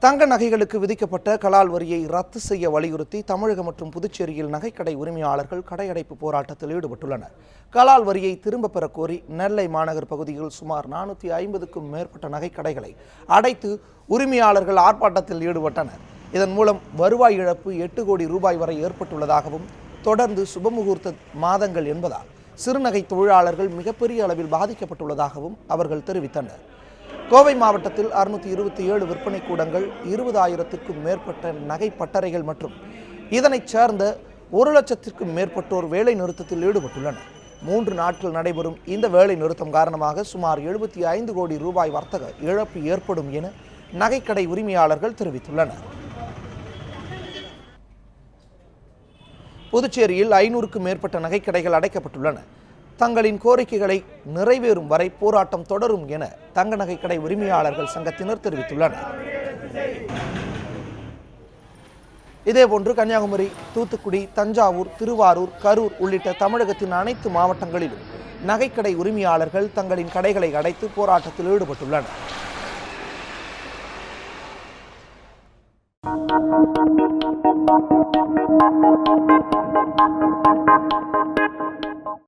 தங்க நகைகளுக்கு விதிக்கப்பட்ட கலால் வரியை ரத்து செய்ய வலியுறுத்தி தமிழகம் மற்றும் புதுச்சேரியில் நகைக்கடை உரிமையாளர்கள் கடையடைப்பு போராட்டத்தில் ஈடுபட்டுள்ளனர். கலால் வரியை திரும்பப் பெறக் கோரி நெல்லை மாநகர் பகுதியில் சுமார் 450க்கும் மேற்பட்ட நகைக்கடைகளை அடைத்து உரிமையாளர்கள் ஆர்ப்பாட்டத்தில் ஈடுபட்டனர். இதன் மூலம் வருவாய் இழப்பு 8 கோடி ரூபாய் வரை ஏற்பட்டுள்ளதாகவும், தொடர்ந்து சுபமுகூர்த்த மாதங்கள் என்பதால் சிறுநகை தொழிலாளர்கள் மிகப்பெரிய அளவில் பாதிக்கப்பட்டுள்ளதாகவும் அவர்கள் தெரிவித்தனர். கோவை மாவட்டத்தில் 627 விற்பனை கூடங்கள், 20,000க்கும் மேற்பட்ட நகை பட்டறைகள் மற்றும் இதனைச் சேர்ந்த 1,00,000க்கும் மேற்பட்டோர் வேலை நிறுத்தத்தில் ஈடுபட்டுள்ளனர். 3 நாட்கள் நடைபெறும் இந்த வேலை நிறுத்தம் காரணமாக சுமார் 75 கோடி ரூபாய் வர்த்தக இழப்பு ஏற்படும் என நகைக்கடை உரிமையாளர்கள் தெரிவித்துள்ளனர். புதுச்சேரியில் 500க்கும் மேற்பட்ட நகைக்கடைகள் அடைக்கப்பட்டுள்ளன. தங்களின் கோரிக்கைகளை நிறைவேறும் வரை போராட்டம் தொடரும் என தங்க நகைக்கடை உரிமையாளர்கள் சங்கத்தினர் தெரிவித்துள்ளனர். இதேபோன்று கன்னியாகுமரி, தூத்துக்குடி, தஞ்சாவூர், திருவாரூர், கரூர் உள்ளிட்ட தமிழகத்தின் அனைத்து மாவட்டங்களிலும் நகைக்கடை உரிமையாளர்கள் தங்களின் கடைகளை அடைத்து போராட்டத்தில் ஈடுபட்டுள்ளனர்.